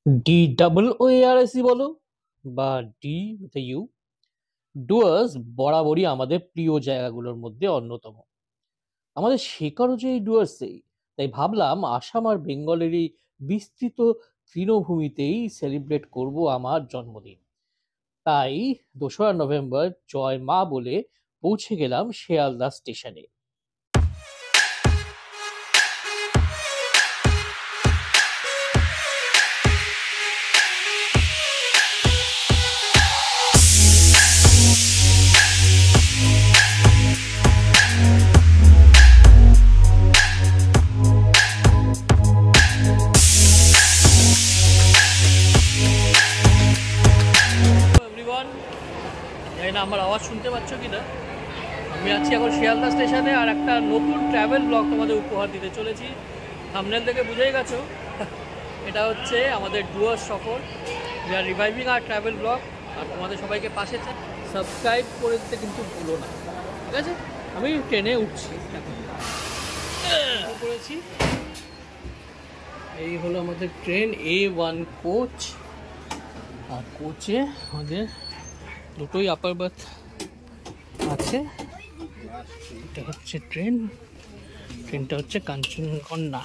DOOARSE বলো বা D with you, Dooars বরাবরই আমাদের প্রিয় জায়গাগুলোর মধ্যে অন্যতম। আমাদের শেখারও যে এই ডুয়ার্সেই, তাই ভাবলাম আসাম আর বেঙ্গলের এই বিস্তৃত তৃণভূমিতেই সেলিব্রেট করব আমার জন্মদিন। তাই 2রা নভেম্বর জয় মা বলে পৌঁছে গেলাম শিয়ালদা স্টেশনে। এভরিওয়ান, জানি না আমার আওয়াজ শুনতে পাচ্ছ কিনা। আমি আছি এখন শিয়ালদা স্টেশনে আর একটা নতুন ট্রাভেল ব্লগ তোমাদের উপহার দিতে চলেছি। থাম্বনেল থেকে বুঝেই গেছো এটা হচ্ছে আমাদের ডুয়ার্স সফর। We are reviving our travel blog. আর তোমাদের সবাইকে পাশে সাবস্ক্রাইব করে দিতে কিন্তু ভুলো না, ঠিক আছে? আমি ট্রেনে উঠছি করেছি। এই হলো আমাদের ট্রেন A1 কোচ। আর কোচে আমাদের দুটোই আপার বার্থ আছে। এটা হচ্ছে ট্রেনটা হচ্ছে কাঞ্চনকন্যা।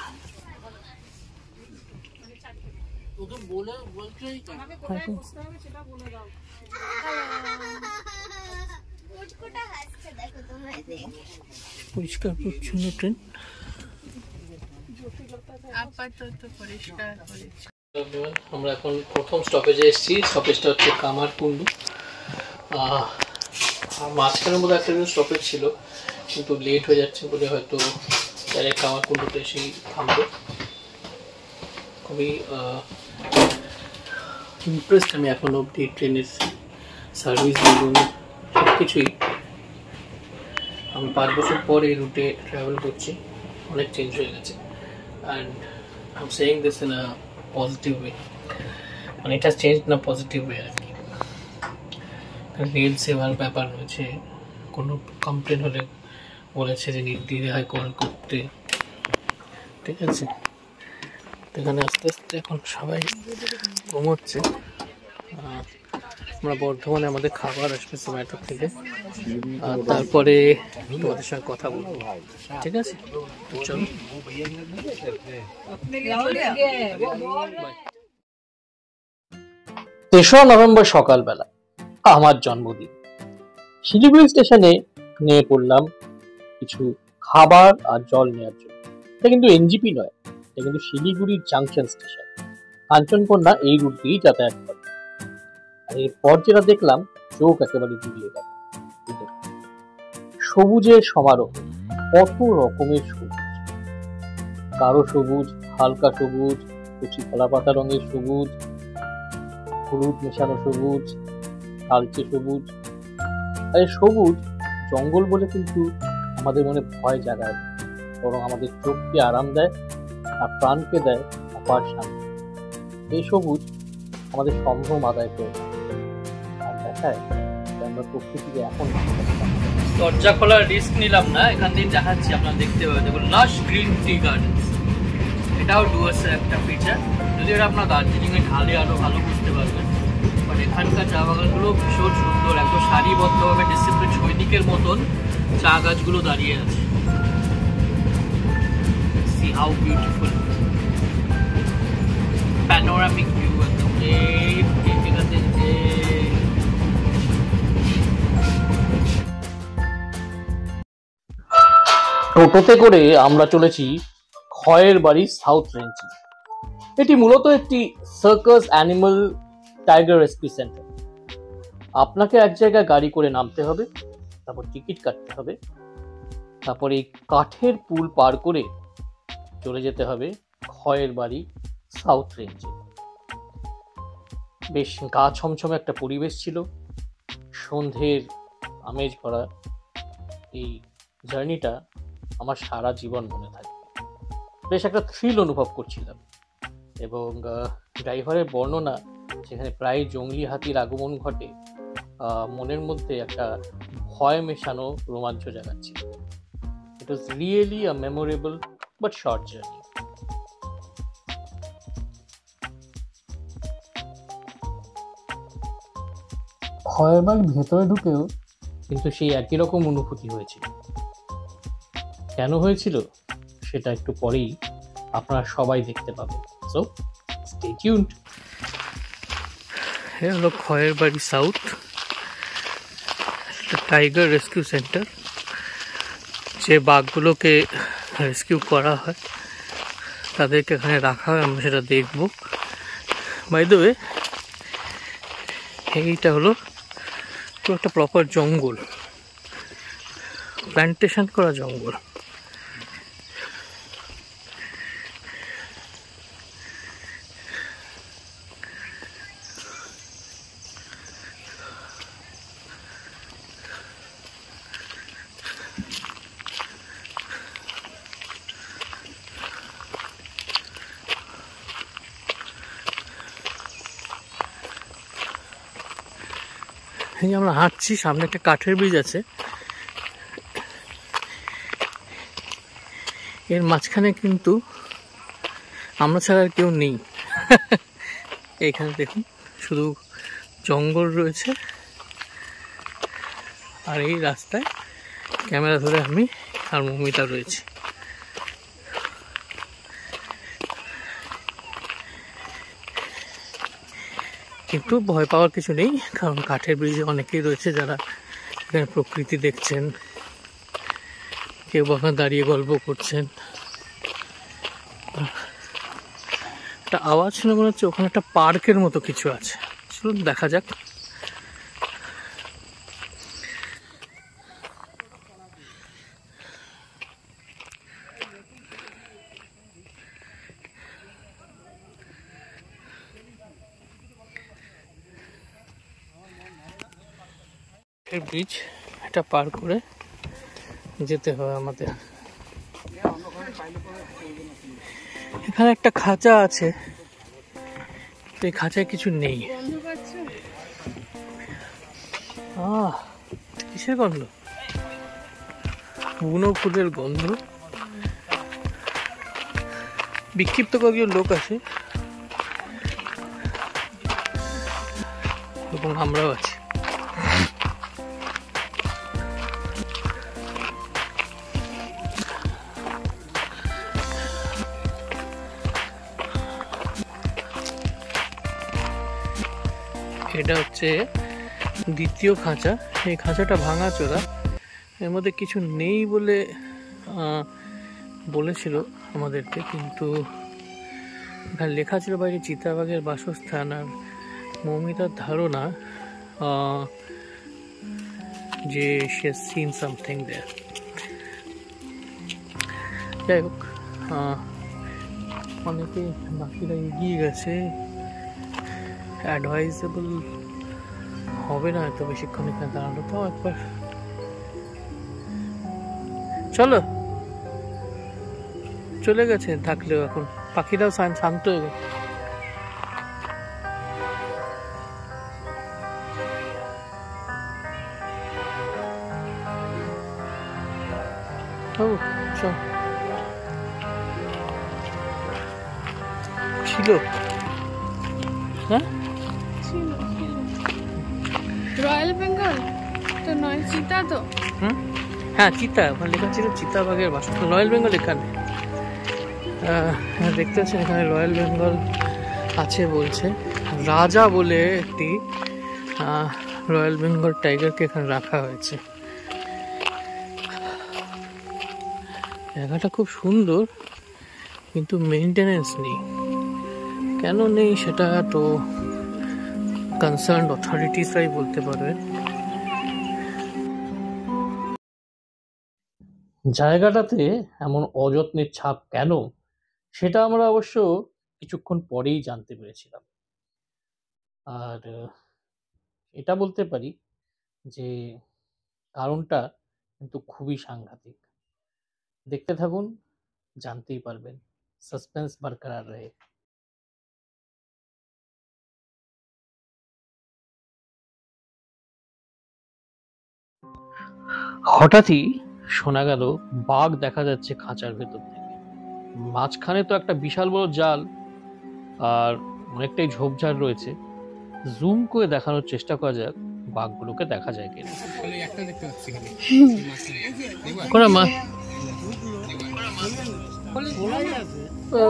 পরিষ্কার পরিচ্ছন্ন ট্রেন। আমরা এখন প্রথম স্টপেজে এসেছি। স্টপেজটা হচ্ছে কামারকুন্ডু। মাঝখানের মধ্যে একটা স্টপেজ ছিল, কিন্তু লেট হয়ে যাচ্ছে বলে হয়তো ডাইরেক্ট কামারকুন্ডুতে এসেই থামবে। খুবই ইমপ্রেসড আমি এখন অবধি ট্রেনের সার্ভিস বলুন সব কিছুই। আমি 5 বছর পর এই রুটে ট্রাভেল করছি, অনেক চেঞ্জ হয়ে গেছে। And I am saying this in a positive way, মানে এটা চেঞ্জ না পজিটিভ ওয়ে আর কি। রেল সেবার ব্যাপার রয়েছে, কোনো কমপ্লেন হলে বলেছে যে নির্দ্বিধায় কল করতে, ঠিক আছে? এখানে আস্তে আস্তে এখন সবাই ঘুমোচ্ছে। আমরা বর্ধমানে আমাদের খাবার আসবে জোম্যাটো থেকে, আর তারপরে তোমাদের সঙ্গে কথা বলবো, ঠিক আছে? চলো। 3রা নভেম্বর সকালবেলা আমার জন্মদিন। শিলিগুড়ি স্টেশনে নিয়ে পড়লাম কিছু খাবার আর জল নেওয়ার জন্য। এটা কিন্তু এনজিপি নয়, এটা কিন্তু শিলিগুড়ির জাংশন স্টেশন। কাঞ্চনকন্যা এই রুট দিয়েই যাতায়াত করে। আর এরপর যেটা দেখলাম, চোখ একেবারে জুড়িয়ে গেল। সবুজের সমারোহ, কত রকমের সবুজ। গাঢ় সবুজ, হালকা সবুজ, কচি কলা পাতা রঙের সবুজ, হলুদ মেশানো সবুজ, কালচে সবুজ। আর সবুজ জঙ্গল বলে কিন্তু আমাদের মনে ভয় জাগায়, বরং আমাদের চোখকে আরাম দেয় আর প্রাণকে দেয় অপার শান্তি। এই সবুজ আমাদের সম্ভ্রম আদায় করে আর দেখায় আমরা প্রকৃতিকে এখন। দরজা খোলার রিস্ক নিলাম না, এখান থেকে দেখাচ্ছি, আপনারা দেখতে পাবেন। দেখুন, লাশ গ্রিন টি গার্ডেন্স, এটাও ডুয়ার্সের একটা ফিচার। যদি এটা আপনার দার্জিলিংয়ে ঢালে আরো ভালো বুঝতে পারবেন। বাট এখানকার চা বাগানগুলো ভীষণ সুন্দর, একদম সারিবদ্ধভাবে ডিসিপ্লিন সৈনিকের মতন চা গাছগুলো দাঁড়িয়ে আছে। C how beautiful panoramic view একদম। টোটোতে করে আমরা চলেছি খয়ের বাড়ি সাউথ রেঞ্জে। এটি মূলত একটি circus animal tiger rescue centre. আপনাকে এক জায়গায় গাড়ি করে নামতে হবে, তারপর টিকিট কাটতে হবে, তারপর এই কাঠের পুল পার করে চলে যেতে হবে খয়ের বাড়ি সাউথ রেঞ্জে। বেশ গা ছমছমে একটা পরিবেশ ছিল, সন্ধ্যের আমেজ ভরা। এই জার্নিটা আমার সারা জীবন মনে থাকে। বেশ একটা থ্রিল অনুভব করছিলাম, এবং ড্রাইভারের বর্ণনা, সেখানে প্রায় জঙ্গলি হাতির আগমন ঘটে, মনের মধ্যে একটা ভয় মেশানো রোমাঞ্চ জাগাচ্ছিল। It was really a memorable but short journey. খয়েরবাগ ভেতরে ঢুকেও কিন্তু সেই একই রকম অনুভূতি হয়েছিল। কেন হয়েছিল সেটা একটু পরেই আপনারা সবাই দেখতে পাবেন। So stay tuned. এ হলো Khayerbari south tiger rescue centre. যে বাঘগুলোকে রেস্কিউ করা হয় তাদেরকে এখানে রাখা হয়, আমরা সেটা দেখবো। বাই দ্য ওয়ে, এইটা হলো পুরো একটা প্রপার জঙ্গল, প্ল্যান্টেশন করা জঙ্গল। এই আমরা হাঁটছি, সামনে একটা কাঠের ব্রিজ আছে, এর মাঝখানে কিন্তু আমরা ছাড়া আর কেউ নেই। এখানে দেখুন শুধু জঙ্গল রয়েছে, আর এই রাস্তায় ক্যামেরা ধরে আমি আর মৌমিতা রয়েছে। কিন্তু ভয় পাওয়ার কিছু নেই, কারণ কাঠের ব্রিজে অনেকেই রয়েছে যারা এখানে প্রকৃতি দেখছেন, কেউ ওখানে দাঁড়িয়ে গল্প করছেন। একটা আওয়াজ শুনে মনে হচ্ছে ওখানে একটা পার্কের মতো কিছু আছে, চলুন দেখা যাক। ব্রিজ এটা পার করে যেতে হবে আমাদের। এখানে একটা খাঁচা আছে, এই খাঁচায় কিছু নেই। কিসের গন্ধ? বুনো ফুলের গন্ধ। বিক্ষিপ্ত কয়েকজন লোক আছে এবং আমরাও আছি। এটা হচ্ছে দ্বিতীয় খাঁচা। এই খাঁচাটা ভাঙাচোরা, এর মধ্যে কিছু নেই বলে বলেছিল আমাদেরকে, কিন্তু এখানে লেখা ছিল বাইরে চিতাবাঘের বাসস্থান। আর মৌমিতার ধারণা যে she has seen something there. যাই হোক, অনেকে বাকিরা এগিয়ে গেছে। অ্যাডভাইজেবল হবে না এত বেশিক্ষণ এখানে দাঁড়ানো, তো একবার চলো। চলে গেছে থাকলেও, এখন পাখিরাও শান্ত হয়ে গেছে। ছিল, হ্যাঁ রয়্যাল বেঙ্গল তো নয়, চিতা তো। হ্যাঁ চিতা, ওখানে লেখা ছিল চিতাবাঘের বাসস্থান। রয়্যাল বেঙ্গল এখানে দেখতে পাচ্ছেন, এখানে রয়্যাল বেঙ্গল আছে বলছে। রাজা বলে একটি রয়্যাল বেঙ্গল টাইগারকে এখানে রাখা হয়েছে। জায়গাটা খুব সুন্দর, কিন্তু মেইনটেনেন্স নেই। কেন নেই সেটা তো কনসার্ন অথরিটিসরাই বলতে পারবে। জায়গাটাতে এমন অযত্নের ছাপ কেন, সেটা আমরা অবশ্য কিছুক্ষণ পরেই জানতে পেরেছিলাম। আর এটা বলতে পারি যে কারণটা কিন্তু খুবই সাংঘাতিক। দেখতে থাকুন, জানতেই পারবেন। সাসপেন্স বরকরার রহে। হঠাৎই শোনা গেল বাঘ দেখা যাচ্ছে খাঁচার ভেতর থেকে। মাঝখানে তো একটা বিশাল বড় জাল আর অনেকটাই ঝোপঝাড় রয়েছে। জুম করে দেখানোর চেষ্টা করা যাক বাঘগুলোকে দেখা যায় কিনা। কোন মা? ও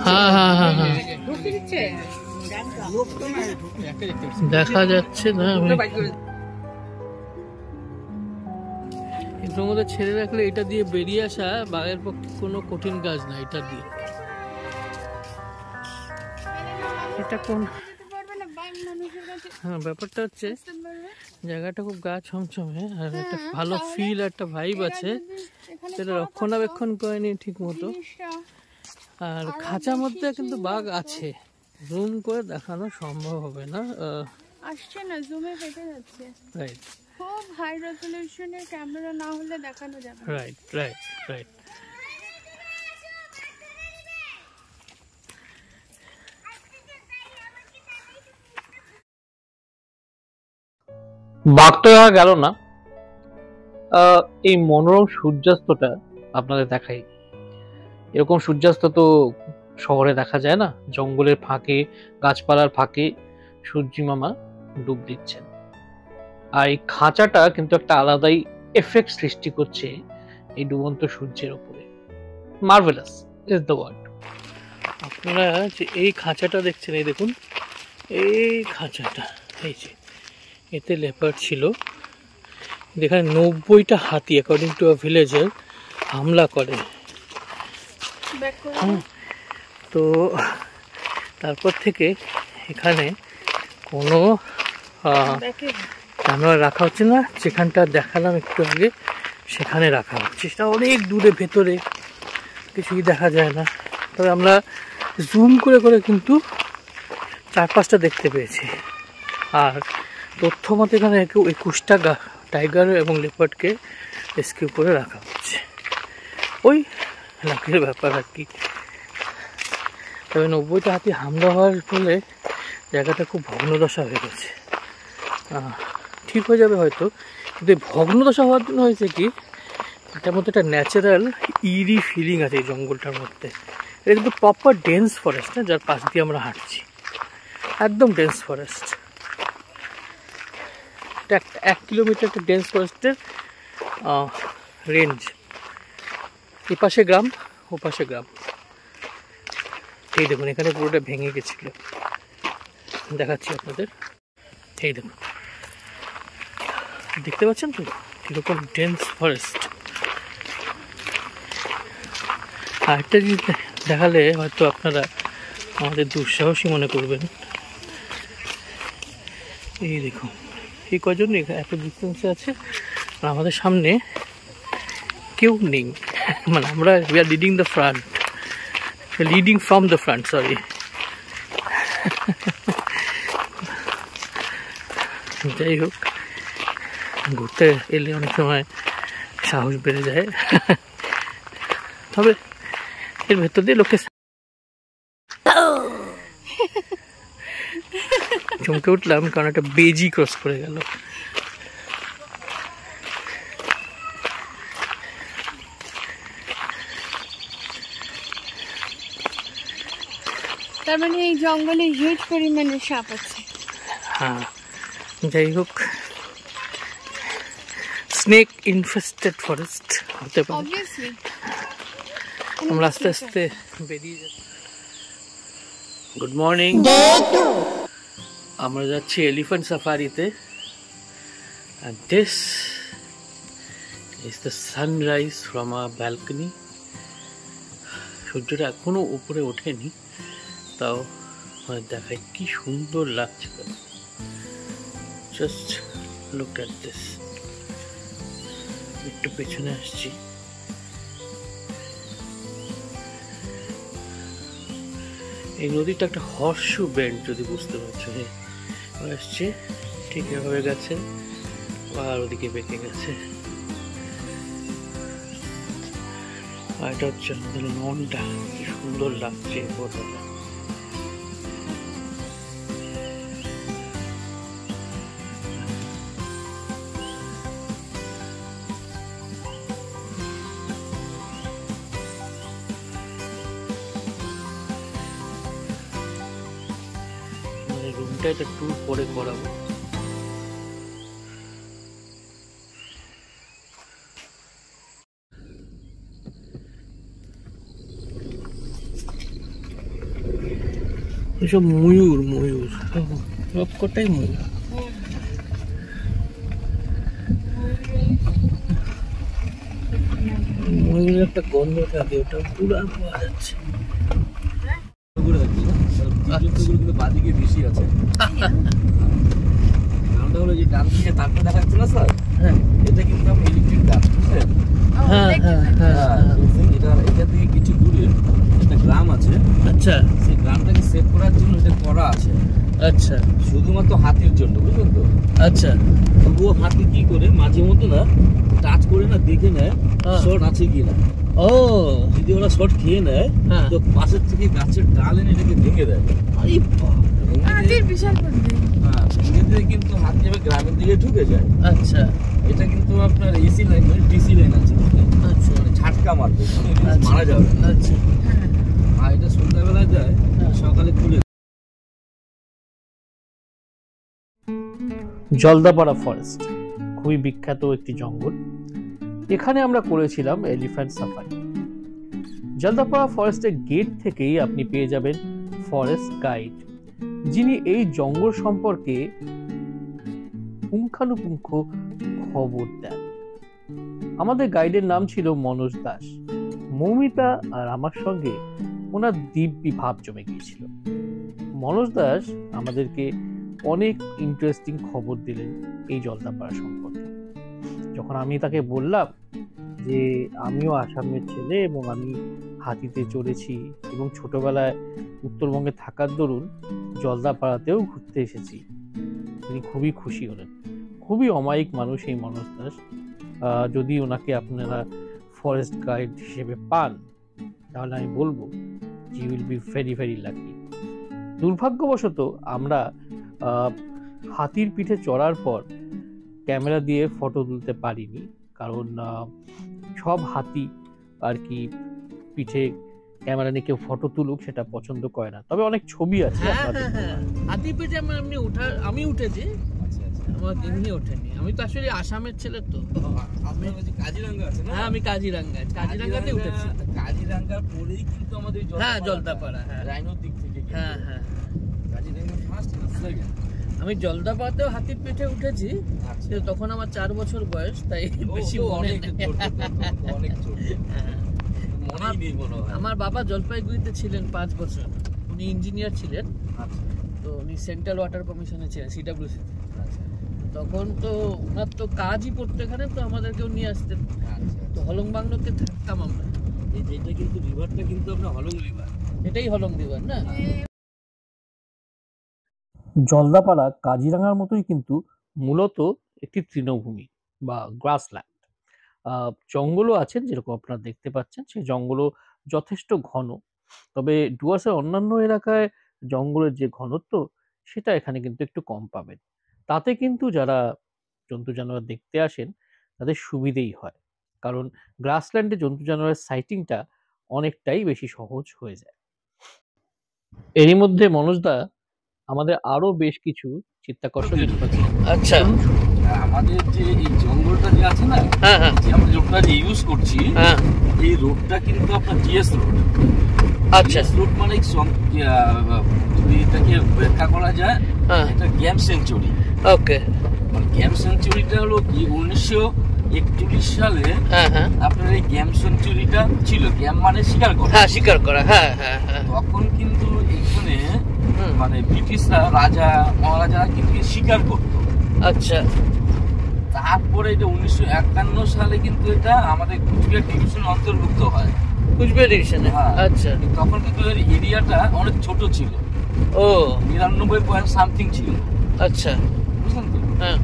হ্যাঁ হ্যাঁ হ্যাঁ হ্যাঁ, দেখা যাচ্ছে না। এর মধ্যে ছেড়ে রাখলে এটা দিয়ে বেরিয়ে আসা বাঘের পক্ষে কোনো কঠিন কাজ না। এটা দিয়ে এটা কোন, হ্যাঁ ব্যাপারটা হচ্ছে জায়গাটা খুব গা ছমছমে আর একটা ভালো ফিল, একটা ভাইব আছে, সেটা রক্ষণাবেক্ষণ করেনি ঠিক মতো। আর খাঁচার মধ্যে কিন্তু বাঘ আছে, জুম করে দেখানো সম্ভব হবে না, আসছে না, জুমে ফেটে যাচ্ছে। রাইট, খুব হাই রেজোলিউশনের ক্যামেরা না হলে দেখানো যাবে। Right right right. বাঘ তো দেখা গেল না, এই মনোরম সূর্যাস্তটা আপনাদের দেখাই। এরকম সূর্যাস্ত তো শহরে দেখা যায় না, জঙ্গলের ফাঁকে গাছপালার ফাঁকে সূর্যি মামা ডুব দিচ্ছেন। আর এই খাঁচাটা কিন্তু একটা আলাদাই এফেক্ট সৃষ্টি করছে এই ডুবন্ত সূর্যের উপরে। Marvellous is the word. আপনারা যে এই খাঁচাটা দেখছেন, এই দেখুন এই খাঁচাটা, এই যে এতে লেপার্ড ছিল। এখানে 90টা হাতি অ্যাকর্ডিং টু আ ভিলেজার হামলা করে। তো তারপর থেকে এখানে কোনো জানোয়ার রাখা হচ্ছে না। যেখানটা দেখালাম একটু আগে সেখানে রাখা হচ্ছে, সেটা অনেক দূরে, ভেতরে কিছুই দেখা যায় না। তবে আমরা জুম করে করে কিন্তু 4-5টা দেখতে পেয়েছি। আর তথ্য মতে এখানে 21টা টাইগার এবং লেপার্ডকে রেস্কিউ করে রাখা হচ্ছে। ওই লাকের ব্যাপার আর কি। তবে 90টা হাতি হামলা হওয়ার ফলে জায়গাটা খুব ভগ্নদশা হয়ে গেছে। ঠিক হয়ে যাবে হয়তো, কিন্তু ভগ্নদশা হওয়ার জন্য হয়েছে কি, এটার মধ্যে একটা ন্যাচারাল ইরি ফিলিং আছে এই জঙ্গলটার মধ্যে। এটা কিন্তু প্রপার ডেন্স ফরেস্ট না, যার পাশ দিয়ে আমরা হাঁটছি, একদম ডেন্স ফরেস্ট। এটা 1 কিলোমিটার একটা ডেন্স ফরেস্টের রেঞ্জ। এই পাশে গ্রাম, ও পাশে গ্রাম। এই দেখুন এখানে পুরোটা ভেঙে গেছিল, দেখাচ্ছি আপনাদের। এই দেখুন, দেখতে পাচ্ছেন তো কিরকম ডেন্স ফরেস্ট। আরেকটা জিনিস দেখালে হয়তো আপনারা আমাদের দুঃসাহসী মনে করবেন। এই দেখুন এই কজন এত ডিস্টেন্সে আছে, আর আমাদের সামনে কেউ নেই। মানে আমরা we are leading the front, leading from the front, sorry. যাই হোক, ঘুরতে এলে অনেক সময় সাহস বেড়ে যায়। তবে এর ভেতর দিয়ে লোকে চমকে উঠলাম, কারণ একটা বেজি ক্রস করে গেল। তার মানে এই জঙ্গলে হিউজ পরিমাণে সাপ আছে। হ্যাঁ, যাই হোক, স্নেক ইনফেস্টেড ফরেস্ট হতে পারে। অবভিয়াসলি আমরা আস্তে আস্তে বেরিয়ে যাচ্ছি। গুড মর্নিং, আমরা যাচ্ছি elephant সাফারিতে। and this is the sunrise from our balcony. সূর্যটা এখনো উপরে ওঠেনি, তাও দেখায় কি সুন্দর লাগছে। Just look at this. একটু পেছনে আসছি, এই নদীটা একটা হর্সশু বেন্ড, যদি বুঝতে পারছো। আসছে ঠিক এভাবে গেছে, আর ওদিকে বেঁকে গেছে। আর এটা হচ্ছে আমাদের লনটা, কি সুন্দর লাগছে বোতলটা। রুমটা একটা ট্যুর পরে করাবো। এসব ময়ূর ময়ূর সব কটাই ময়ূর। ময়ূরের একটা গন্ধ থাকে, ওটা পুরো পাওয়া যাচ্ছে। বাদিকে বেশি আছে, কারণটা হলো যে ডান দিকে তারটা দেখা যাচ্ছে না স্যার, এটা কিন্তু আপনি ইলেকট্রিক গাছ, বুঝলেন? এটা থেকে কিছু দূরে একটা গ্রাম আছে। আচ্ছা, সেই গ্রামটাকে সেভ করার জন্য এটা করা আছে। আচ্ছা, শুধুমাত্র হাতির জন্য, বুঝলেন তো? আচ্ছা, তবুও হাতি কি করে মাঝে মধ্যে না টাচ করে না দেখে নেয় শর্ট আছে কিনা। ও, যদি ওরা শর্ট খেয়ে নেয় তো পাশের থেকে গাছের ডাল এনে এটাকে ভেঙে দেয়। কিন্তু হাতি যাবে গ্রামের দিকে ঢুকে যায়। আচ্ছা, এটা কিন্তু আপনার এসি লাইন মানে ডিসি লাইন আছে। আচ্ছা, মানে ঝাটকা মারবে, মারা যাবে। আচ্ছা, আর এটা সন্ধ্যাবেলায় যায়, সকালে খুলে। জলদাপাড়া ফরেস্ট খুবই বিখ্যাত একটি জঙ্গল। এখানে আমরা করেছিলাম এলিফ্যান্ট সাফারি। জলদাপাড়া ফরেস্টের গেট থেকেই আপনি পেয়ে যাবেন ফরেস্ট গাইড, যিনি এই জঙ্গল সম্পর্কে পুঙ্খানুপুঙ্খ খবর দেন। আমাদের গাইডের নাম ছিল মনোজ দাস। মৌমিতা আর আমার সঙ্গে ওনার দিব্যি ভাব জমে গিয়েছিল। মনোজ দাস আমাদেরকে অনেক ইন্টারেস্টিং খবর দিলেন এই জলদাপাড়া সম্পর্কে। যখন আমি তাকে বললাম যে আমিও আসামের ছেলে এবং আমি হাতিতে চড়েছি এবং ছোটবেলায় উত্তরবঙ্গে থাকার দরুন জলদাপাড়াতেও ঘুরতে এসেছি, তিনি খুবই খুশি হলেন। খুবই অমায়িক মানুষ এই মনোজ দাস। যদি ওনাকে আপনারা ফরেস্ট গাইড হিসেবে পান তাহলে আমি বলবো you will be very very lucky. দুর্ভাগ্যবশত আমরা হাতির পিঠে চড়ার পর ক্যামেরা দিয়ে ফটো তুলতে পারিনি, কারণ সব হাতি আর কি পিঠে ক্যামেরা নিয়ে কেউ ফটো তুলুক সেটা পছন্দ করে না। তবে অনেক ছবি আছে। হাতি পিঠে আমি উঠেছি, আমার এমনি ওঠেনি। আমি তো আসলে আসামের ছেলে, তো কাজিরাঙ্গা আছে না? হ্যাঁ, আমি কাজিরাঙ্গাতে উঠেছি। কাজিরাঙ্গার পরেই কিন্তু আমাদের জলদাপাড়া, রাইনোর দিক থেকে। হ্যাঁ হ্যাঁ, কাজিরাঙ্গা ফার্স্ট না সেকেন্ড। আমি জলদাপাড়াতেও হাতির পিঠে উঠেছি, তখন আমার 4 বছর বয়স, তাই বেশি মনে নেই। আমার বাবা জলপাইগুড়িতে ছিলেন 5 বছর, উনি ইঞ্জিনিয়ার ছিলেন। তো উনি সেন্ট্রাল ওয়াটার কমিশনে ছিলেন, সিডব্লিউসি। তখন তো ওনার তো কাজই পড়তো এখানে, তো আমাদেরকেও নিয়ে আসতেন। তো হলং বাংলোতে থাকতাম আমরা। এইটা কিন্তু রিভারটা কিন্তু আপনার হলং রিভার, এটাই হলং রিভার না? জলদাপাড়া কাজিরাঙ্গার মতোই কিন্তু মূলত একটি তৃণভূমি বা গ্রাসল্যান্ড। জঙ্গলও আছেন, যেরকম আপনারা দেখতে পাচ্ছেন, সেই জঙ্গলও যথেষ্ট ঘন। তবে ডুয়ার্সের অন্যান্য এলাকায় জঙ্গলের যে ঘনত্ব সেটা এখানে কিন্তু একটু কম পাবেন। তাতে কিন্তু যারা জন্তু জানোয়ার দেখতে আসেন তাদের সুবিধেই হয়, কারণ গ্রাসল্যান্ডে জন্তু জানোয়ারের সাইটিংটা অনেকটাই বেশি সহজ হয়ে যায়। এরই মধ্যে মনোজদা আমাদের আরো বেশ কিছু চিত্তাকর্ষক দেখাচ্ছে। আচ্ছা, আমাদের যে এই জঙ্গলটা যে আছে না, যে আমরা রোডটা যে ইউজ করছি, এই রোডটা কিন্তু আপনার জিএস রোড। আচ্ছা, রোড মানে যদি এটাকে ব্যাখ্যা করা যায়, এটা গেম সেঞ্চুরি। ওকে, মানে গেম সেঞ্চুরিটা হলো কি 1941 সালে আপনার এই গেম সেঞ্চুরিটা ছিল। গেম মানে শিকার করা। হ্যাঁ, শিকার করা। হ্যাঁ হ্যাঁ হ্যাঁ। তখন কিন্তু এখানে মানে ব্রিটিশরা, রাজা মহারাজারা কিন্তু শিকার করতো। আচ্ছা, তারপরে এটা 1951 সালে কিন্তু এটা আমাদের কুচবিহার ডিভিশন অন্তর্ভুক্ত হয়। কুচবিহার ডিভিশনে? আচ্ছা, তখন কিন্তু এর এরিয়াটা অনেক ছোট ছিল। ও, 99.something ছিল। আচ্ছা, বুঝলেন তো? হ্যাঁ।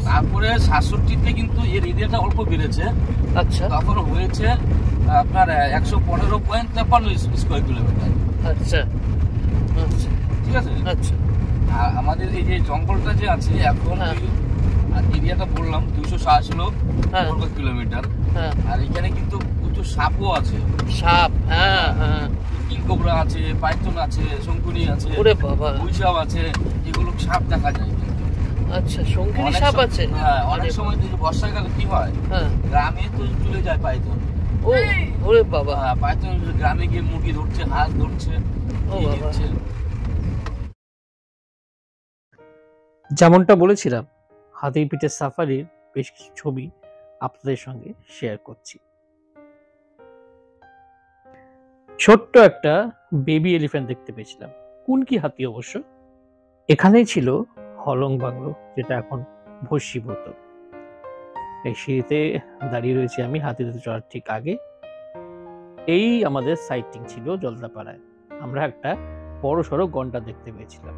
তারপরে 67-তে কিন্তু এর এরিয়াটা অল্প বেড়েছে। আচ্ছা, তখন হয়েছে আপনার 115.53 স্কয়ার কিলোমিটার। আচ্ছা আচ্ছা, ঠিক আছে। আচ্ছা, আমাদের এই যে জঙ্গলটা যে আছে এখন এরিয়াটা বললাম 286 কিলোমিটার। আর এখানে কিন্তু প্রচুর সাপও আছে। সাপ? হ্যাঁ হ্যাঁ, কিংকবরা আছে, পাইথন আছে, শঙ্কুনি আছে, ওরে বাবা, উইসাপ আছে। এগুলো সাপ দেখা যায় কিন্তু। আচ্ছা, শঙ্কুনি সাপ আছে? হ্যাঁ, অনেক সময় বর্ষাকালে কি হয়, গ্রামে তো চলে যায় পাইথন। ও, ওরে বাবা, পাইথন গ্রামে গিয়ে মুরগি ধরছে, হাঁস ধরছে। যেমনটা বলেছিলাম, হাতির পিঠে সাফারির বেশ কিছু ছবি আপনাদের সঙ্গে শেয়ার করছি। ছোট্ট একটা বেবি এলিফ্যান্ট দেখতে পেয়েছিলাম, কুনকি হাতি অবশ্য। এখানেই ছিল হলং বাংলো, যেটা এখন ভস্মীভূত। এই সিঁড়িতে দাঁড়িয়ে রয়েছি আমি হাতিতে চড়ার ঠিক আগে। এই আমাদের সাইটিং ছিল জলদাপাড়ায়। আমরা একটা বড় সড়ো গন্ডার দেখতে পেয়েছিলাম।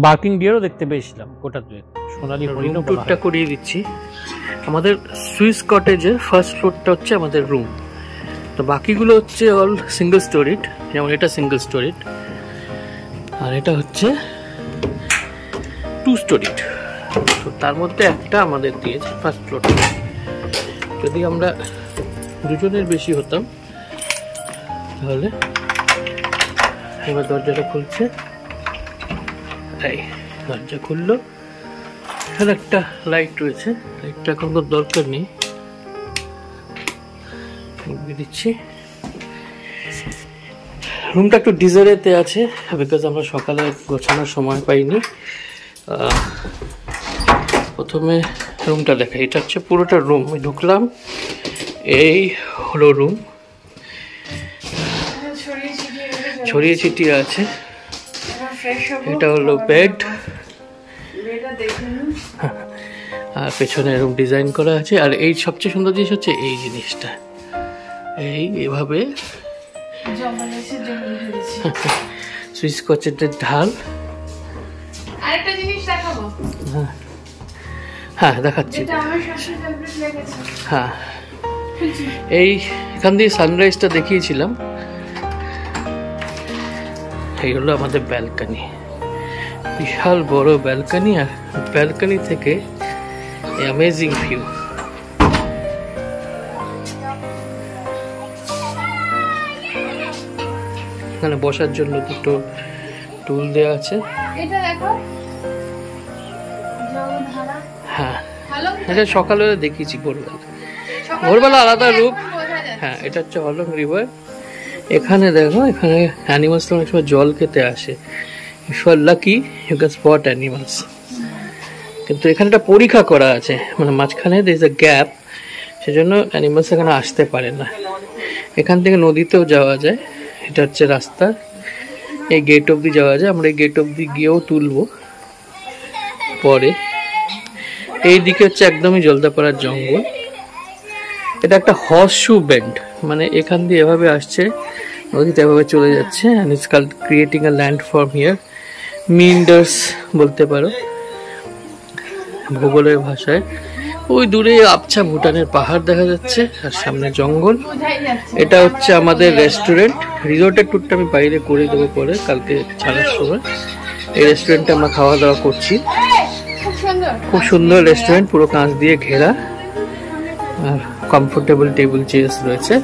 বার্কিং ডিয়ারও দেখতে পেয়েছিলাম গোটা দুয়েক। সোনালী হরিণও টুরটা করিয়ে দিচ্ছি। আমাদের সুইস কটেজের ফার্স্ট ফ্লোরটা হচ্ছে আমাদের রুম, তো বাকিগুলো হচ্ছে অল সিঙ্গেল স্টোরিড। যেমন এটা সিঙ্গেল স্টোরিড, আর এটা হচ্ছে 2 স্টোরিড। তো তার মধ্যে একটা আমাদের দিয়েছে ফার্স্ট ফ্লোরটা। যদি আমরা দুজনের বেশি হতাম তাহলে, এবার দরজাটা খুলছে, এই দরজা খুললো। এখানে একটা লাইট রয়েছে, লাইটটা এখন তো দরকার নেই, দিচ্ছি। রুমটা একটু ডিজারেতে আছে বিকজ আমরা সকালে গোছানোর সময় পাইনি। প্রথমে রুমটা দেখা, এটা হচ্ছে পুরোটা রুম। আমি ঢুকলাম, এই হলো রুম, ছড়িয়ে ছিটিয়ে আছে। এটা হলো বেড, আর পেছনে এরকম ডিজাইন করা আছে। আর এই সবচেয়ে সুন্দর জিনিস হচ্ছে এই জিনিসটা, এইভাবে সুইচ কচেটের ঢাল। আরেকটা জিনিস দেখাবো। হ্যাঁ দেখাচ্ছি। হ্যাঁ, এখান দিয়ে সানরাইজটা দেখিয়েছিলাম। এই হলো আমাদের ব্যালকনি, বিশাল বড় ব্যালকনি, আর ব্যালকনি থেকে অ্যামেজিং ভিউ। এখানে বসার জন্য দুটো টুল দেওয়া আছে। হ্যাঁ, এটা সকালে দেখিয়েছি, ভোরবেলা আলাদা রূপ। হ্যাঁ, এটা হচ্ছে হলং রিভার। এখানে দেখো, এখানে অ্যানিমালস অনেক সময় জল খেতে আসে। If you are lucky you can spot animals. কিন্তু এখানটা পরীক্ষা করা আছে, মানে মাঝখানে দের ইজ আ গ্যাপ, সেজন্য অ্যানিমালস এখানে আসতে পারে না। এখান থেকে নদীতেও যাওয়া যায়, এটা হচ্ছে রাস্তা। এই গেট অবধি যাওয়া যায়, আমরা এই গেট অবধি গিয়েও তুলবো পরে। এই দিকে হচ্ছে একদমই জলদাপাড়ার জঙ্গল। এটা একটা হর্সশু বেন্ড, মানে এখান দিয়ে এভাবে আসছে, নদীতে এভাবে চলে যাচ্ছে, and it's creating a landform here, meanders বলতে পারো ভূগোলের ভাষায়। ওই দূরে আবছা ভুটানের পাহাড় দেখা যাচ্ছে, আর সামনে জঙ্গল। এটা হচ্ছে আমাদের রেস্টুরেন্ট। রিসোর্টের ট্যুরটা আমি বাইরে করে দেবো পরে, কালকে ছাড়ার সময়। এই রেস্টুরেন্টে আমরা খাওয়া দাওয়া করছি। খুব সুন্দর রেস্টুরেন্ট, পুরো কাঁচ দিয়ে ঘেরা, আর কমফোর্টেবল টেবিল চেয়ার্স রয়েছে।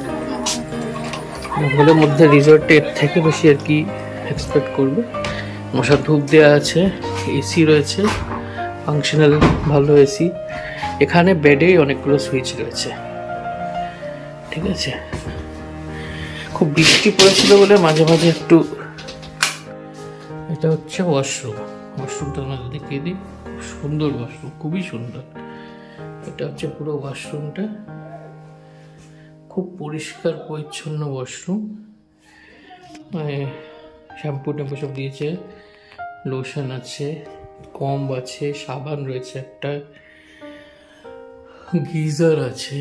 জঙ্গলের মধ্যে রিসোর্টের থেকে বেশি আর কি এক্সপেক্ট করবে। মশার ধূপ দেওয়া আছে, এসি রয়েছে, ফাংশনাল ভালো এসি। এখানে বেডেই অনেকগুলো সুইচ রয়েছে, ঠিক আছে। খুব বৃষ্টি পড়েছিল বলে মাঝে মাঝে একটু। এটা হচ্ছে ওয়াশরুম, ওয়াশরুমটা আমাদের দেখিয়ে দিই। খুব সুন্দর ওয়াশরুম, খুবই সুন্দর। এটা হচ্ছে পুরো ওয়াশরুমটা, খুব পরিষ্কার পরিচ্ছন্ন ওয়াশরুম। শ্যাম্পু ট্যাম্পু সব দিয়েছে, লোশন আছে, কম্ব আছে, সাবান রয়েছে, একটা গিজার আছে।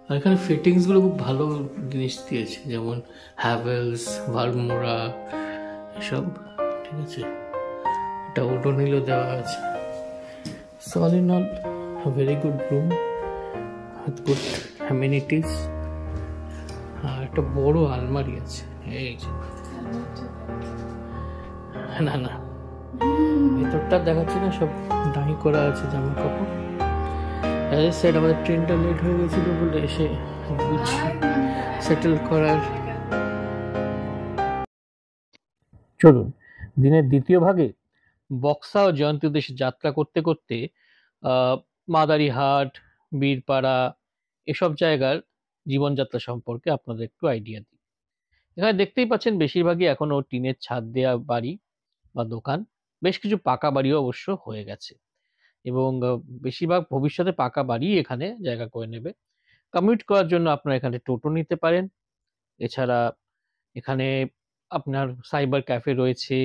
আর এখানে ফিটিংসগুলো খুব ভালো জিনিস দিয়েছে, যেমন হ্যাভেলস, ভালমোরা এসব, ঠিক আছে। এটা ওডোনিলও দেওয়া আছে। So all in all, a very good room with good amenities. আর একটা বড় আলমারি আছে, এই যে। না না, ভেতরটা দেখাচ্ছি না, সব ডাই করা আছে জামা কাপড়। অ্যাজ এ সেড, আমাদের ট্রেনটা লেট হয়ে গেছিল বলে এসে সেটেল করার। চলুন, দিনের দ্বিতীয় ভাগে বক্সা ও জয়ন্তী উদ্দেশ্যে যাত্রা করতে করতে মাদারিহাট, বীরপাড়া এসব জায়গার জীবনযাত্রা সম্পর্কে আপনাদের একটু আইডিয়া দিই। এখানে দেখতেই পাচ্ছেন বেশিরভাগই এখনো টিনের ছাদ দেওয়া বাড়ি বা দোকান, বেশ কিছু পাকা বাড়িও অবশ্য হয়ে গেছে এবং বেশিরভাগ ভবিষ্যতে পাকা বাড়ি এখানে জায়গা করে নেবে। কমিউট করার জন্য আপনারা এখানে টোটো নিতে পারেন। এছাড়া এখানে আপনার সাইবার ক্যাফে রয়েছে,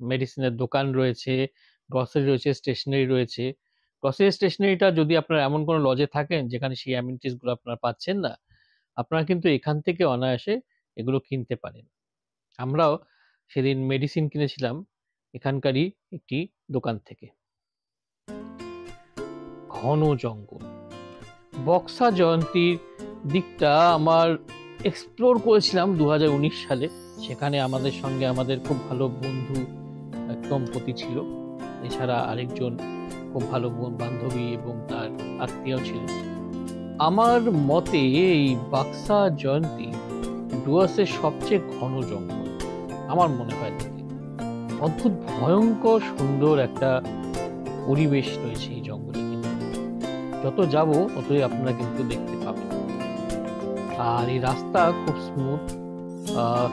মেডিসিনের দোকান রয়েছে, গ্রসারি রয়েছে, স্টেশনারি রয়েছে। গ্রসারি স্টেশনারিটা যদি আপনারা এমন কোনো লজে থাকেন যেখানে সেই অ্যামেনিটিস গুলো আপনারা পাচ্ছেন না, আপনারা কিন্তু এখান থেকে অনায়াসে এগুলো কিনতে পারেন। আমরাও সেদিন মেডিসিন কিনেছিলাম এখানকারই একটি দোকান থেকে। ঘন জঙ্গল, বক্সা জয়ন্তীর দিকটা আমার এক্সপ্লোর করেছিলাম 2019 সালে। সেখানে আমাদের সঙ্গে আমাদের খুব ভালো বন্ধু দম্পতি ছিল, এছাড়া আরেকজন খুব ভালো বান্ধবী এবং তার আত্মীয় ছিল। আমার মতে এই বাক্সা জয়ন্তী ডুয়ার্সের সবচেয়ে ঘন জঙ্গল আমার মনে হয় দেখে। অদ্ভুত ভয়ঙ্কর সুন্দর একটা পরিবেশ রয়েছে এই জঙ্গলে, কিন্তু যত যাব ততই আপনারা কিন্তু দেখতে পাবেন। আর এই রাস্তা খুব স্মুথ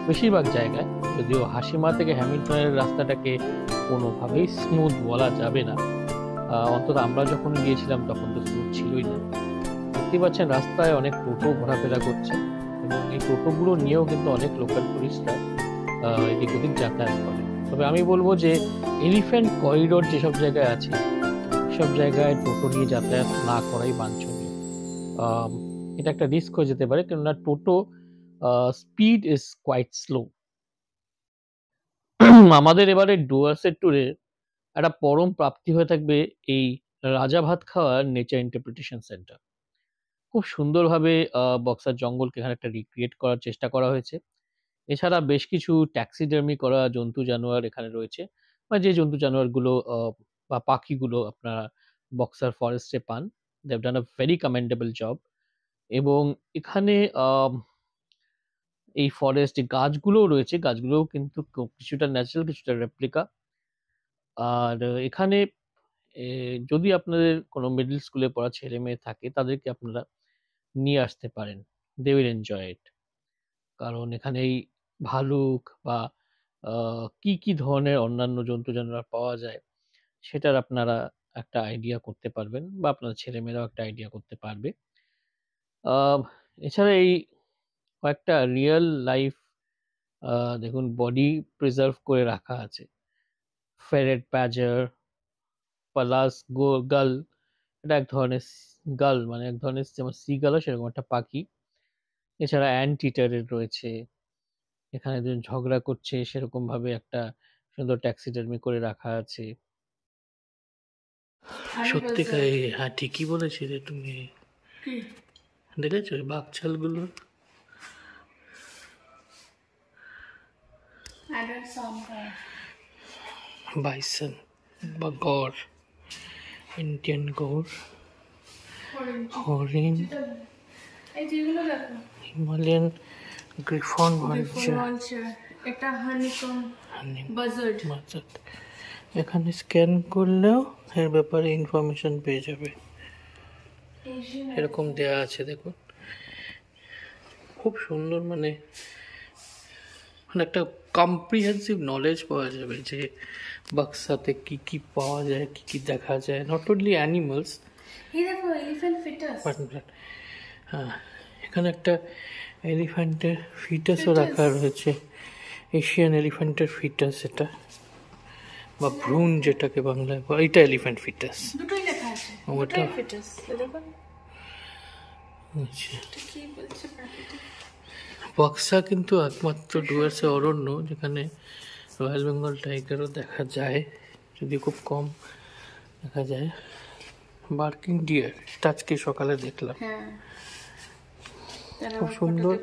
বেশিরভাগ জায়গায়, যদিও হাসিমা থেকে হ্যামিল্টনের রাস্তাটাকে কোনোভাবেই স্মুথ বলা যাবে না। অন্তত আমরা যখন গিয়েছিলাম তখন তো স্মুথ ছিলই না। দেখতে পাচ্ছেন রাস্তায় অনেক টোটো ঘোরাফেরা করছে এবং এই টোটোগুলো নিয়েও কিন্তু অনেক লোকাল টুরিস্টরা এদিক ওদিক যাতায়াত করে। তবে আমি বলবো যে এলিফ্যান্ট করিডোর যেসব জায়গায় আছে সেসব জায়গায় টোটো নিয়ে যাতায়াত না করাই বাঞ্ছনীয়। এটা একটা রিস্ক হয়ে যেতে পারে, কেননা টোটো স্পিড ইজ কোয়াইট স্লো। আমাদের এবারে ডুয়ার্সের ট্যুরে একটা পরম প্রাপ্তি হয়ে থাকবে এই রাজা ভাত খাওয়ার নেচার ইন্টারপ্রিটেশন সেন্টার। খুব সুন্দরভাবে বক্সার জঙ্গলকে এখানে একটা রিক্রিয়েট করার চেষ্টা করা হয়েছে। এছাড়া বেশ কিছু ট্যাক্সিডার্মি করা জন্তু জানোয়ার এখানে রয়েছে, বা যে জন্তু জানোয়ারগুলো বা পাখিগুলো আপনারা বক্সার ফরেস্টে পান। They have done a very commendable job. এবং এখানে এই ফরেস্ট গাছগুলোও রয়েছে, গাছগুলোও কিন্তু কিছুটা ন্যাচারাল কিছুটা রেপ্লিকা। আর এখানে যদি আপনাদের কোনো মিডল স্কুলে পড়া ছেলে মেয়ে থাকে তাদেরকে আপনারা নিয়ে আসতে পারেন, দে উইল এনজয় ইট। কারণ এখানে এই ভালুক বা কি কি ধরনের অন্যান্য জন্তু জানোয়ার পাওয়া যায় সেটার আপনারা একটা আইডিয়া করতে পারবেন, বা আপনার ছেলেমেয়েরাও একটা আইডিয়া করতে পারবে। এছাড়া এই কয়েকটা রিয়েল লাইফ দেখুন বডি প্রিজার্ভ করে রাখা আছে। ফেরেট প্যাজার, পালাস গাল, এটা এক ধরনের গাল, মানে এক ধরনের যেমন সি গাল সেরকম একটা পাখি। এছাড়া অ্যান্টিটারের রয়েছে, এখানে দুজন ঝগড়া করছে সেরকম ভাবে একটা সুন্দর ট্যাক্সিডার্মি করে রাখা আছে। সত্যিকার, হ্যাঁ ঠিকই বলেছিলে তুমি। দেখেছো বাঘছালগুলো? বাইসন বা গড়, ইন্ডিয়ান গড়, হরিণ, হিমালয়ান গ্রিফন ভালচার, এটা হানিকম বাজার্ড। এখানে স্ক্যান করলেও এর ব্যাপারে ইনফরমেশন পেয়ে যাবে, এরকম দেয়া আছে দেখুন। খুব সুন্দর, মানে একটা কম্প্রিহেন্সিভ নলেজ পাওয়া যাবে যে বাক্সাতে কি কি পাওয়া যায়, কি কি দেখা যায়। নট অনলি অ্যানিমালস, হ্যাঁ এখানে একটা এলিফ্যান্টের ফিটাসও রাখা রয়েছে, এশিয়ান এলিফ্যান্টের ফিটাস এটা, বা ভ্রূণ যেটাকে বাংলায়, এটা এলিফ্যান্ট ফিটাস, দুটোই লেখা আছে। ওটা ফিটাস দেখুন। আচ্ছা, কি বলছে প্রাকৃতিক। বক্সা কিন্তু একমাত্র ডুয়ার্সে অরণ্য যেখানে রয়্যাল বেঙ্গল টাইগারও দেখা যায়, যদি খুব কম দেখা যায়। বার্কিং ডিয়ার আজকে সকালে দেখলাম, খুব সুন্দর।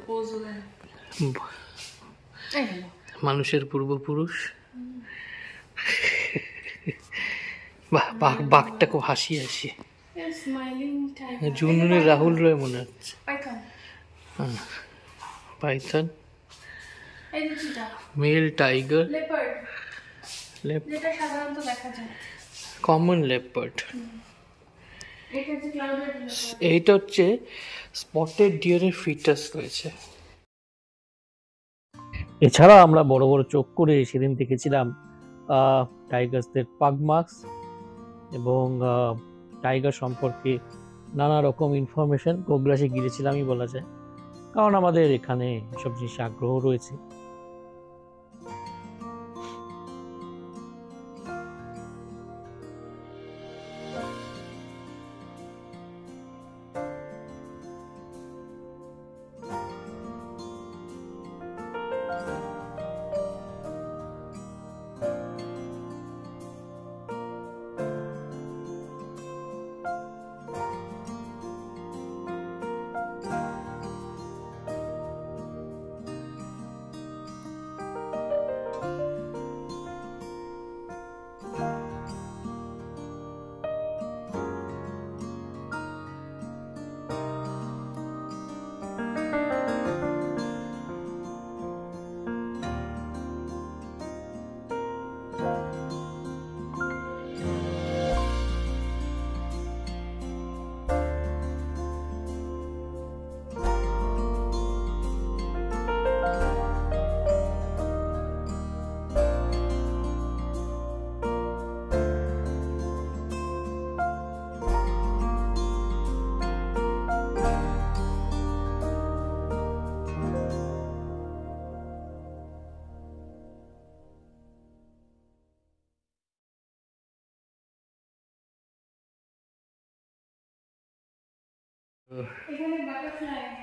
মানুষের পূর্বপুরুষ। বাঘটা খুব হাসি হাসি, জুনুনের রাহুল রয় মনে হচ্ছে। Python, male tiger, common leopard. এইটা হচ্ছে স্পটেড ডিয়ারের ফিটাস রয়েছে। এছাড়া আমরা বড় বড় চোখ করে সেদিন দেখেছিলাম টাইগার্সদের পাগ মার্কস এবং টাইগার সম্পর্কে নানা রকম ইনফরমেশন গোগ্রাসে গিয়েছিলামই বলা যায়, কারণ আমাদের এখানে এসব জিনিসে আগ্রহ রয়েছে।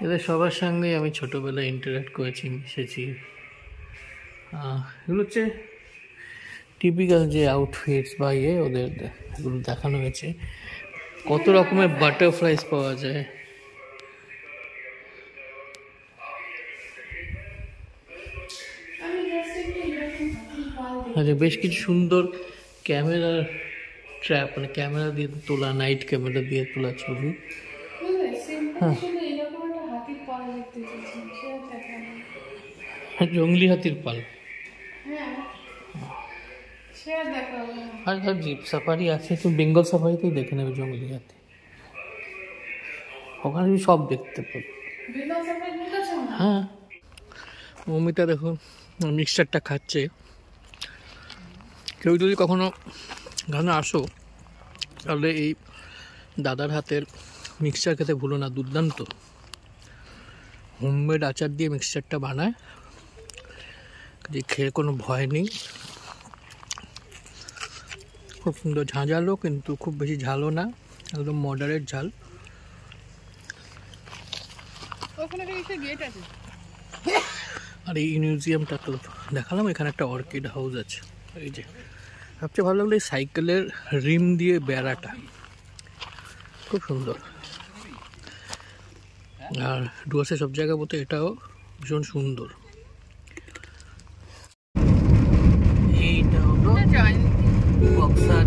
এদের সবার সঙ্গেই আমি ছোটবেলায় ইন্টারাক্ট করেছি, মিশেছি। এগুলো হচ্ছে টিপিক্যাল যে আউটফিটস বা ওদের এগুলো দেখানো হয়েছে। কত রকমের বাটারফ্লাইস পাওয়া যায়। আচ্ছা, বেশ কিছু সুন্দর ক্যামেরার ট্র্যাপ, মানে ক্যামেরা দিয়ে তোলা, নাইট ক্যামেরা দিয়ে তোলা ছবি। জঙ্গলি হাতির পাল। আর ধর জিপ সাফারি আছে, তুমি বেঙ্গল সাফারিতেই দেখে নেবে জঙ্গলি হাতি, ওখানে তুমি সব দেখতে পাবে। হ্যাঁ, মমিতা দেখুন মিক্সচারটা খাচ্ছে। কেউ যদি কখনো এখানে আসো তাহলে এই দাদার হাতের মিক্সচার খেতে ভুলো না, দুর্দান্ত। হোমমেড আচার দিয়ে মিক্সচারটা বানায়, যে খেয়ে কোনো ভয় নেই। খুব সুন্দর ঝাঁঝালো, কিন্তু খুব বেশি ঝালও না, একদম মডারেট ঝাল। আর এই মিউজিয়ামটা তো দেখালাম, এখানে একটা অর্কিড হাউস আছে। এই যে সবচেয়ে ভালো লাগলো এই সাইকেলের রিম দিয়ে বেড়াটা, খুব সুন্দর। আর ডুয়ার্সে সব জায়গা বলতে এটাও ভীষণ সুন্দর। এইটা হলো বক্সার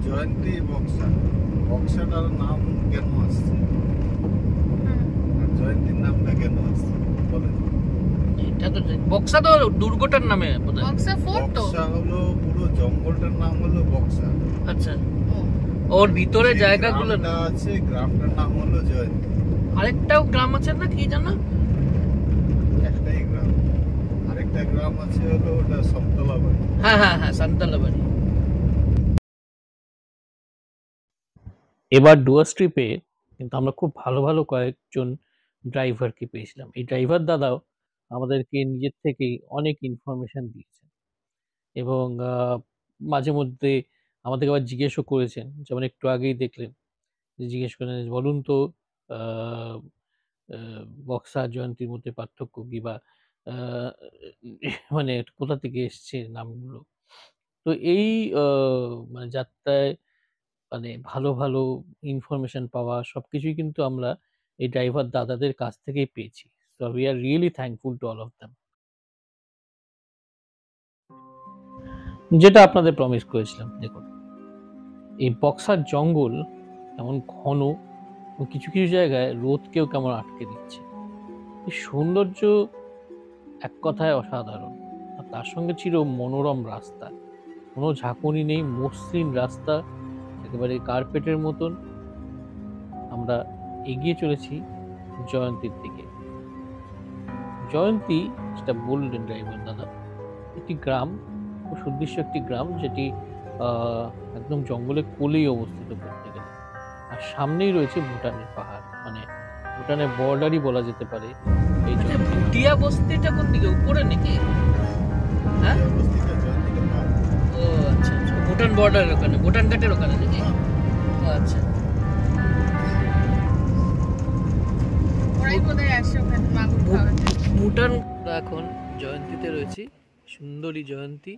জয়ন্তী বক্সা। বক্সাটার নাম কেন আসছে, জয়ন্তীর নামটা কেন আসছে বলেন? এটা তো বক্সা তো দুর্গটার নামে বোধহয়। বক্সা হলো পুরো জঙ্গলটার নাম হলো বক্সা। আচ্ছা, ওর ভিতরে জায়গাগুলো না আছে, গ্রামটার নাম হলো জয়ন্তী। আরেকটাও গ্রাম আছে না, কি জানো? একটাই গ্রাম, আরেকটা গ্রাম আছে হলো ওটা সন্তলাবাড়ি। হ্যাঁ হ্যাঁ হ্যাঁ, সন্তলাবাড়ি। এবার ডুয়ার্স ট্রিপে কিন্তু আমরা খুব ভালো ভালো কয়েকজন ড্রাইভারকে পেয়েছিলাম। এই ড্রাইভার দাদাও আমাদেরকে নিজের থেকেই অনেক ইনফরমেশন দিয়েছেন এবং মাঝে মধ্যে আমাদেরকে আবার জিজ্ঞেসও করেছেন। যেমন একটু আগেই দেখলেন, জিজ্ঞেস করেন বলুন তো বক্সা জয়ন্তীর মধ্যে পার্থক্য কি, বা মানে কোথা থেকে এসছে নামগুলো। তো এই মানে যাত্রায় মানে ভালো ভালো ইনফরমেশন পাওয়া সবকিছুই কিন্তু আমরা এই ড্রাইভার দাদাদের কাছ থেকেই পেয়েছি। So we are really thankful to all of them. যেটা আপনাদের প্রমিস করেছিলাম, দেখুন এই বক্সার জঙ্গল এমন ঘন, কিছু কিছু জায়গায় রোদকেও কেমন আটকে দিচ্ছে। এই সৌন্দর্য এক কথায় অসাধারণ। আর তার সঙ্গে ছিল মনোরম রাস্তা, কোনো ঝাঁকুনি নেই, মসৃণ রাস্তা, একেবারে কার্পেটের মতন। আমরা আমরা এগিয়ে চলেছি জয়ন্তীর দিকে। জয়ন্তী যেটা বললেন ড্রাইভার দাদা, একটি গ্রাম, খুব সুদৃশ্য একটি গ্রাম, যেটি একদম জঙ্গলের কোলেই অবস্থিত করতে গেলে। আর সামনেই রয়েছে ভুটানের পাহাড়, মানে ভুটানের বর্ডারই বলা যেতে পারে এই ভুটিয়া বস্তিটা। কোন দিকে, উপরে নাকি? হ্যাঁ, ও আচ্ছা আচ্ছা, ভুটান বর্ডার ওখানে, ভুটান ঘাটের ওখানে নাকি? ও আচ্ছা, ভুটান। এখন জয়ন্তীতে রয়েছি, সুন্দরী জয়ন্তী।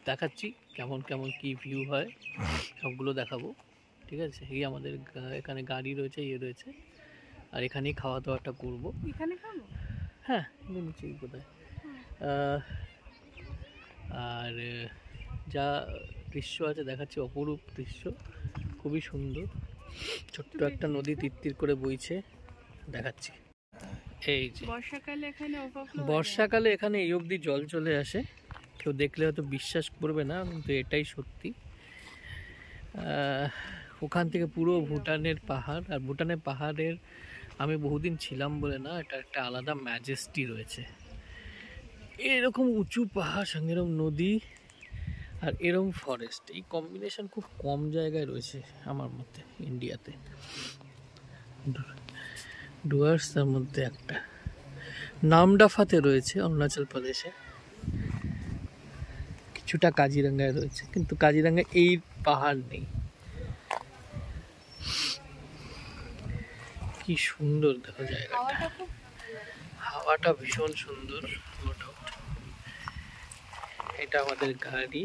দেখাচ্ছি কেমন কেমন কি ভিউ হয়, সবগুলো দেখাবো, ঠিক আছে? এই আমাদের এখানে গাড়ি রয়েছে, ইয়ে রয়েছে, আর এখানেই খাওয়া দাওয়াটা করবো। এখানে খাবো? হ্যাঁ, নিচেই বোধহয়। আর যা দৃশ্য আছে দেখাচ্ছি, অপরূপ দৃশ্য, খুবই সুন্দর। ছোট্ট একটা নদী তিত্তির করে বইছে, দেখাচ্ছি। এই যে বর্ষাকালে এখানে এই অবধি জল চলে আসে। কেউ দেখলে হয়তো বিশ্বাস করবে না, কিন্তু এটাই সত্যি। ওখান থেকে পুরো ভুটানের পাহাড়, আর ভুটানের পাহাড়ের আমি বহুদিন ছিলাম বলে না, এটা একটা আলাদা ম্যাজেস্টি রয়েছে। এরকম উঁচু পাহাড়, সঙ্গে এরকম নদী, আর এরকম ফরেস্ট, এই কম্বিনেশন খুব কম জায়গায় রয়েছে আমার মতে ইন্ডিয়াতে। ডুয়ার্স তার মধ্যে একটা, নামডাফাতে রয়েছে অরুণাচল প্রদেশে, কিছুটা কাজিরাঙ্গায় রয়েছে, কিন্তু কাজিরাঙ্গায় এই পাহাড় নেই। কি সুন্দর দেখো জায়গাটা, হাওয়াটা ভীষণ সুন্দর। এটা আমাদের গাড়ি,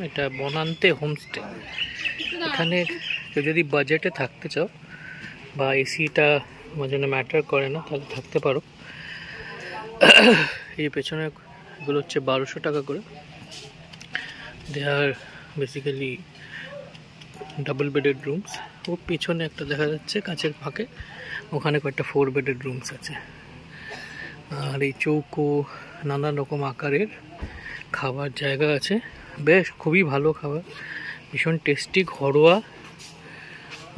এটা বনান্তে হোমস্টে। এখানে কেউ যদি বাজেটে থাকতে চাও বা এসিটা আমার জন্য ম্যাটার করে না, তাহলে থাকতে পারো। এই পেছনে এগুলো হচ্ছে 1200 টাকা করে। দে আর বেসিক্যালি ডাবল বেডেড রুমস। ও পিছনে একটা দেখা যাচ্ছে কাঁচের ফাঁকে, ওখানে কয়েকটা 4 বেডেড রুমস আছে। আর এই চৌকো নানান রকম আকারের খাবার জায়গা আছে, বেশ খুবই ভালো খাবার, ভীষণ টেস্টি, ঘরোয়া।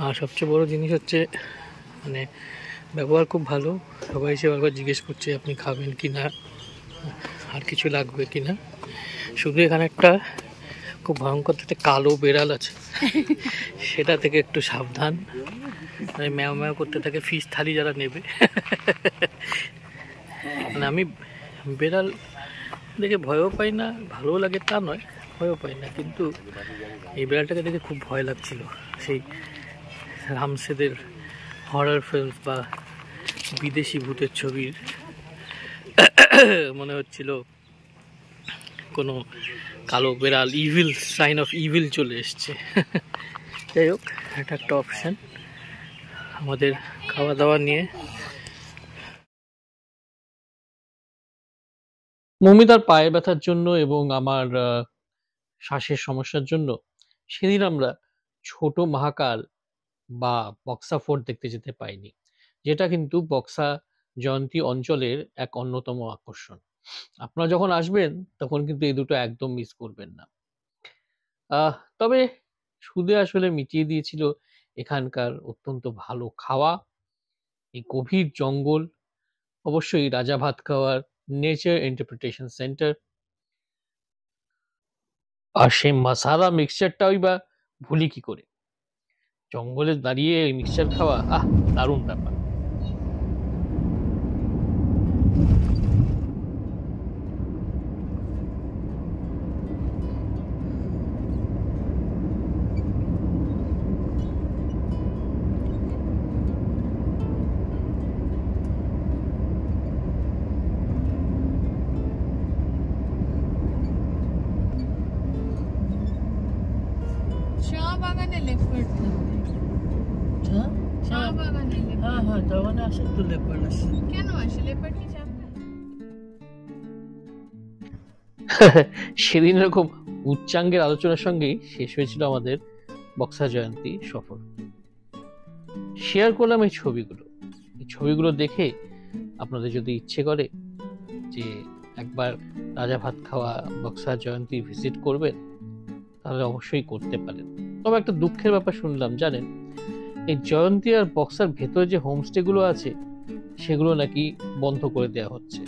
আর সবচেয়ে বড় জিনিস হচ্ছে মানে ব্যবহার খুব ভালো। সবাই এসে বারবার জিজ্ঞেস করছে আপনি খাবেন কি না, আর কিছু লাগবে কি না। শুধু এখানে একটা খুব ভয়ঙ্কর একটা কালো বেড়াল আছে, সেটা থেকে একটু সাবধান, ম্যাও ম্যাও করতে থাকে ফিশ থালি যারা নেবে। মানে আমি বেড়াল দেখে ভয়ও পাই না, ভালোও লাগে তা নয়, ভয়ও পাই না, কিন্তু এই বেড়ালটাকে দেখে খুব ভয় লাগছিল। সেই রামসেদের হরর ফিল্ম বা বিদেশি ভূতের ছবির মনে হচ্ছিল কোনো কালো বেড়াল, ইভিল, সাইন অফ ইভিল চলে এসছে। যাই হোক, এটা একটা অপশন আমাদের খাওয়া দাওয়া নিয়ে। মমিতার পায়ে ব্যথার জন্য এবং আমার শ্বাসের সমস্যার জন্য সেদিন আমরা ছোট মহাকাল বা বক্সা ফোর্ট দেখতে যেতে পাইনি, যেটা কিন্তু বক্সা জয়ন্তী অঞ্চলের এক অন্যতম আকর্ষণ। আপনারা যখন আসবেন তখন কিন্তু এই দুটো একদম মিস করবেন না। তবে সুদে আসলে মিটিয়ে দিয়েছিল এখানকার অত্যন্ত ভালো খাওয়া, এই গভীর জঙ্গল, অবশ্যই রাজা ভাত খাওয়ার নেচার ইন্টারপ্রিটেশন সেন্টার, আর সেই মশালা মিক্সচারটাই বা ভুলি কি করে। জঙ্গলে দাঁড়িয়ে ওই মিক্সচার খাওয়া, দারুণ ব্যাপার। সেদিন এরকম উচ্চাঙ্গের আলোচনার সঙ্গেই শেষ হয়েছিল আমাদের বক্সা জয়ন্তী সফর। শেয়ার করলাম এই ছবিগুলো দেখে আপনাদের যদি ইচ্ছে করে যে একবার রাজা ভাত খাওয়া বক্সার জয়ন্তী ভিজিট করবেন তাহলে অবশ্যই করতে পারেন। তবে একটা দুঃখের ব্যাপার শুনলাম জানেন, এই জয়ন্তী আর বক্সার ভেতরে যে হোমস্টে গুলো আছে সেগুলো নাকি বন্ধ করে দেওয়া হচ্ছে।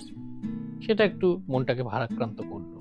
সেটা একটু মনটাকে ভারাক্রান্ত করলো।